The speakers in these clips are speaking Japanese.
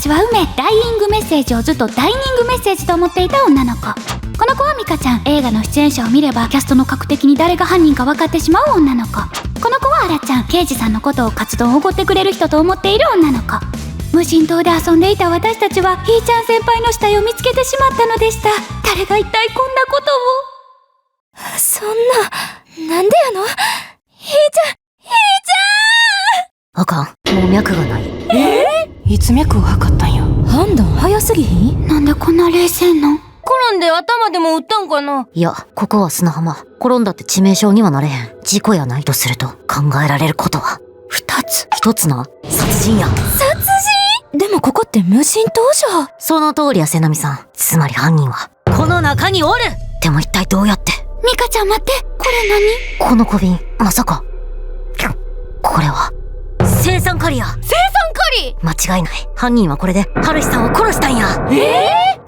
私は梅、ダイイングメッセージをずっとダイニングメッセージと思っていた女の子。この子はミカちゃん。映画の出演者を見ればキャストの確的に誰が犯人か分かってしまう女の子。この子はアラちゃん。刑事さんのことをカツ丼をおごってくれる人と思っている女の子。無人島で遊んでいた私たちはひーちゃん先輩の死体を見つけてしまったのでした。誰が一体こんなことを。そんな、なんでやの？ひーちゃん、あかん、もう脈がない。いつ脈を測ったんや。判断早すぎひん？なんでこんな冷静なん？転んで頭でも打ったんかな。いや、ここは砂浜。転んだって致命傷にはなれへん。事故やないとすると考えられることは2つ。1つな、殺人や。殺人？でもここって無人島じゃ。その通りや、瀬波さん。つまり犯人はこの中におる。でも一体どうやって？ミカちゃん待って、これ何？この小瓶、まさかこれは青酸カリや。青酸カリ？間違いない。犯人はこれで春日さんを殺したんや。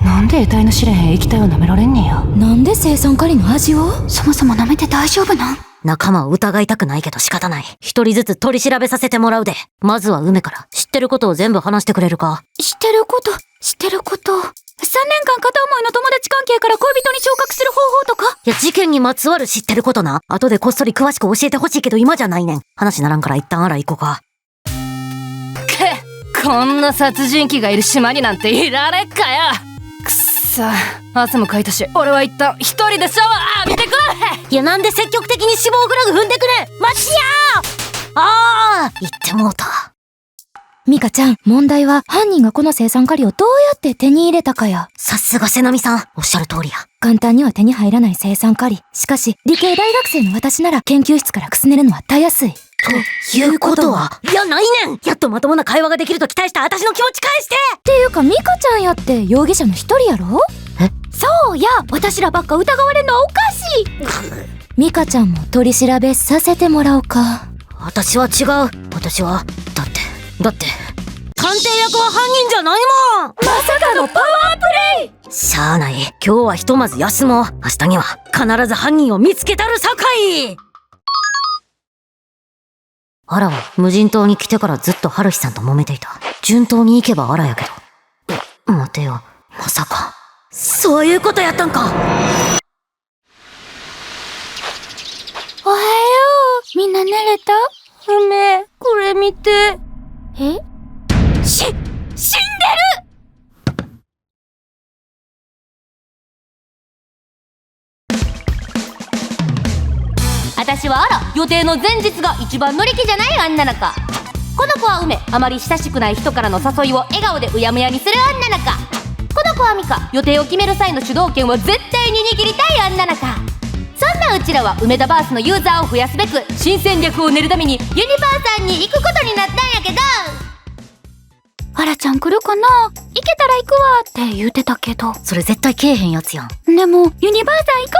なんで得体の知れへん液体を舐められんねんや。なんで青酸カリの味を？そもそも舐めて大丈夫なん？仲間を疑いたくないけど仕方ない。一人ずつ取り調べさせてもらうで。まずは梅から知ってることを全部話してくれるか？知ってること。3年間片思いの友達関係から恋人に昇格する方法とか。いや、事件にまつわる知ってることな。後でこっそり詳しく教えてほしいけど今じゃないねん。話ならんから一旦あら行こうか。こんな殺人鬼がいる島になんていられっかよ。くっさ、汗もかいたし、俺は一旦一人でシャワー浴びてくる。いや、なんで積極的に死亡フラグ踏んでくれ。待ちやー。言ってもうた。ミカちゃん、問題は犯人がこの青酸カリをどうやって手に入れたかや。さすが瀬波さん。おっしゃる通りや。簡単には手に入らない青酸カリ。しかし、理系大学生の私なら研究室からくすねるのはたやすい。ということは、いや、ないねん。やっとまともな会話ができると期待した私の気持ち返して。っていうか、ミカちゃんやって容疑者の一人やろ？そうや、私らばっか疑われるのはおかしい。ミカちゃんも取り調べさせてもらおうか。私は違う。私は、だって、探偵役は犯人じゃないもん。まさかのパワープレイ。しゃあない。今日はひとまず休もう。明日には必ず犯人を見つけたるさかい。アラは無人島に来てからずっと春日さんと揉めていた。順当に行けばアラやけど。待てよ、まさかそういうことやったんか。おはよう。みんな寝れた？梅、これ見て。死んでる！私は予定の前日が一番乗り気じゃない女の子。この子は梅、あまり親しくない人からの誘いを笑顔でうやむやにする女の子。この子はミカ、予定を決める際の主導権を絶対に握りたい女の子。そんなうちらは梅田バースのユーザーを増やすべく新戦略を練るためにユニバーさんに行くことになったんやけど、アラちゃん来るかな？行けたら行くわって言うてたけど。それ絶対けえへんやつやん。でも、ユニバーサン行こ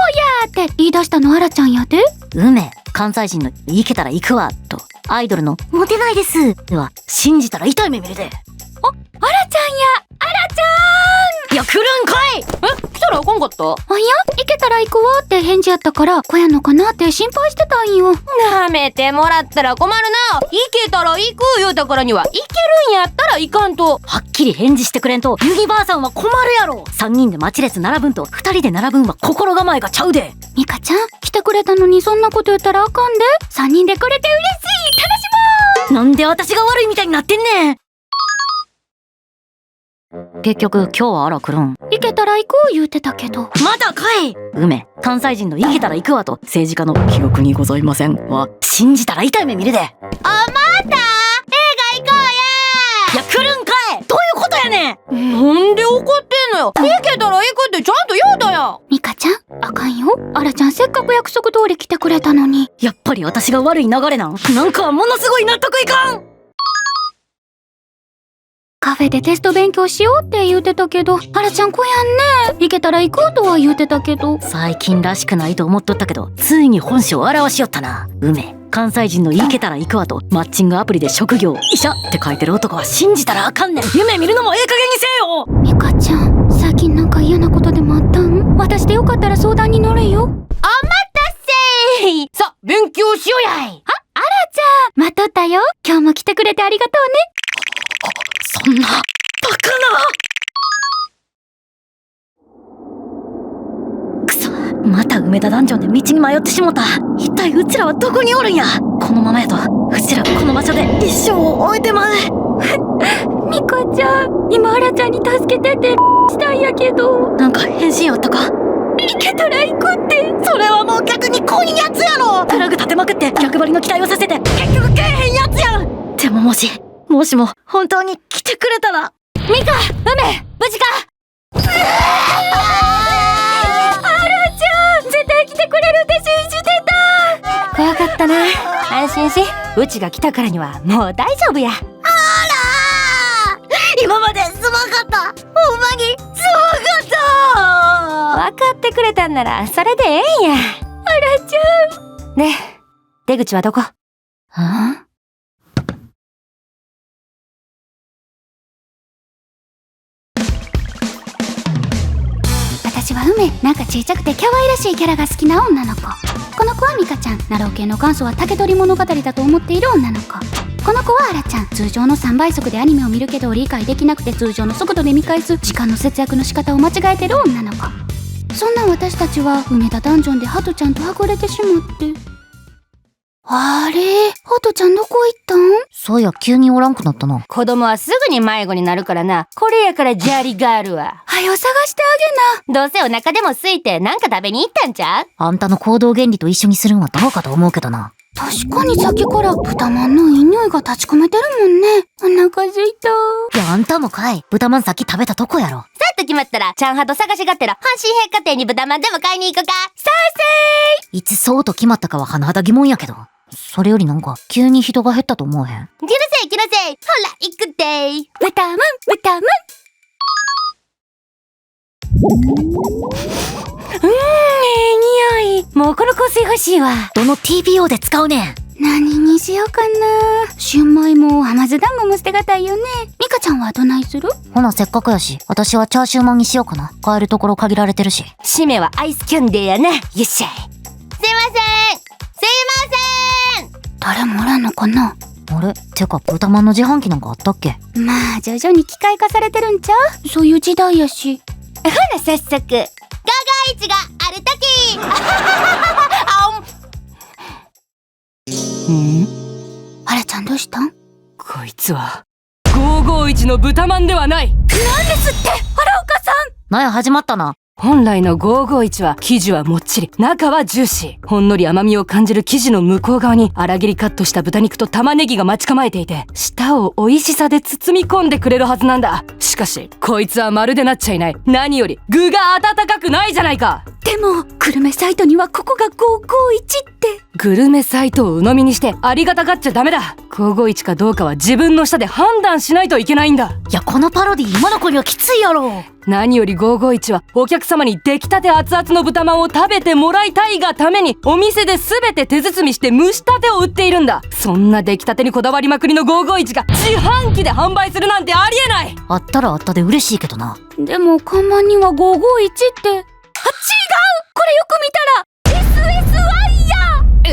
うやって言い出したのアラちゃんやで。梅、関西人の行けたら行くわと、アイドルのモテないですでは信じたら痛い目見るで。アラちゃんや、アラちゃいや、来るんかい。来たらあかんかった？ん。あ、いや、行けたら行くわって返事やったから来やんのかなって心配してたんよ。なめてもらったら困るな。行けたら行く言うたからには行けるんやったら行かんと。はっきり返事してくれんとユニバーさんは困るやろ。3人で待ち列並ぶんと2人で並ぶんは心構えがちゃうで。ミカちゃん、来てくれたのにそんなこと言ったらあかんで。3人で来れて嬉しい。楽しもう。なんで私が悪いみたいになってんねん。結局今日はアラ来るん？行けたら行く言うてたけど。まだかい。梅、関西人の行けたら行くわと政治家の記憶にございませんは信じたら痛い目見るで。あ、また映画行こいや、来るんかい。どういうことやねん。うや。なんで怒ってんのよ。行けたら行くってちゃんと言うたやん。ミカちゃん、あかんよ。アラちゃんせっかく約束通り来てくれたのに。やっぱり私が悪い流れなん？なんかものすごい納得いかん。カフェでテスト勉強しようって言うてたけど、アラちゃん来やんね。行けたら行こうとは言うてたけど。最近らしくないと思っとったけど、ついに本性を表しよったな。梅、関西人の行けたら行くわとマッチングアプリで職業医者って書いてる男は信じたらあかんねん。夢見るのもええ加減にせよ。ミカちゃん、最近なんか嫌なことでもあったん？私でよかったら相談に乗るよ。お待たせ。さ、勉強しようやい。アラちゃん、待っとったよ。今日も来てくれてありがとうね。そんな。バカな。くそ、また梅田ダンジョンで道に迷ってしもた。一体うちらはどこにおるんや。このままやとうちらこの場所で一生を終えてまう。ミカちゃん、今アラちゃんに助けてってしたんやけど。なんか返信あったか。行けたら行くって。それはもう逆に来いやつやろ。プラグ立てまくって逆張りの期待をさせて結局けえへんやつやん。でももしも本当に来てくれたら。ミカ、梅、無事か。アラちゃん、絶対来てくれるって信じてた。怖かったな。安心し、うちが来たからにはもう大丈夫や。今まですまんかった。ほんまにすまんかった。分かってくれたんならそれでええんや。アラちゃん。ねえ、出口はどこ？私は梅、なんか小さくて可愛らしいキャラが好きな女の子。この子はミカちゃん、ナロー系の元祖は竹取物語だと思っている女の子。この子はアラちゃん、通常の3倍速でアニメを見るけど理解できなくて通常の速度で見返す時間の節約の仕方を間違えてる女の子。そんな私たちは梅田ダンジョンでハトちゃんとはぐれてしまって。あれ、ハトちゃんどこ行ったん？そういや急におらんくなったな。子供はすぐに迷子になるからな。これやからジャリガールは。はよ探してあげな。どうせお腹でも空いてなんか食べに行ったんちゃう？あんたの行動原理と一緒にするんはどうかと思うけどな。確かにさっきから豚まんのいい匂いが立ち込めてるもんね。お腹空いた。いやあんたもかい。豚まんさっき食べたとこやろ。さっと決まったらちゃんはと探しがってら阪神百貨店に豚まんでも買いに行こうか。さいつそうと決まったかは甚だ疑問やけど。それよりなんか急に人が減ったと思わへん？気のせい気のせい。ほら行くって豚まん豚まん。いい匂い。もうこの香水欲しいわ。どの TPO で使うねん。何にしようかな。春米も甘酢団子も捨てがたいよね。ミカちゃんはどないする？ほなせっかくやし私はチャーシューまんにしようかな。買えるところ限られてるし。締めはアイスキャンデーやな。よっしゃい。すいません誰もおらんのかな。あれてか豚まんの自販機なんかあったっけ？まあ徐々に機械化されてるんちゃう？そういう時代やし。ほら早速ゴーゴー市があるときあらちゃんどうしたん？こいつは551の豚まんではない。なんですって原岡さん。なんや始まったな。本来の551は生地はもっちり、中はジューシー。ほんのり甘みを感じる生地の向こう側に粗切りカットした豚肉と玉ねぎが待ち構えていて、舌を美味しさで包み込んでくれるはずなんだ。しかしこいつはまるでなっちゃいない。何より具が温かくないじゃないか。でもグルメサイトにはここが551ってグルメサイトを鵜呑みにしてありがたがっちゃダメだ。551かどうかは自分の舌で判断しないといけないんだ。いやこのパロディ今の子にはきついやろ。何より551はお客様に出来たて熱々の豚まんを食べてもらいたいがためにお店で全て手包みして蒸したてを売っているんだ。そんな出来たてにこだわりまくりの551が自販機で販売するなんてありえない。あったらあったで嬉しいけどな。でも看板には551って。あ、違う、これよく見たら SSI や。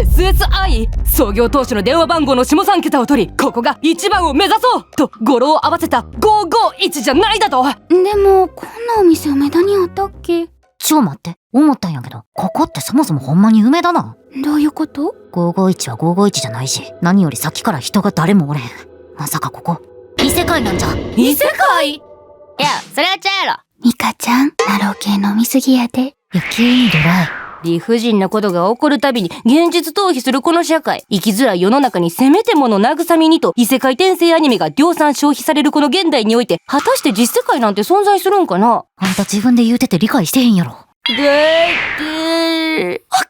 SSI？ 創業当初の電話番号の下3桁を取り、ここが1番を目指そうと語呂を合わせた551じゃないだと。でもこんなお店梅田にあったっけ？ちょ待って思ったんやけど、ここってそもそもほんまに梅だな。どういうこと？ 551は551じゃないし、何よりさっきから人が誰もおれん。まさかここ異世界なんじゃ。異世界？いや、それはちゃうやろ。ミカちゃん、ナロー系飲みすぎやで。いや急にドライ。理不尽なことが起こるたびに現実逃避するこの社会。生きづらい世の中にせめてもの慰めにと異世界転生アニメが量産消費されるこの現代において、果たして実世界なんて存在するんかな。あんた自分で言うてて理解してへんやろ。であかん、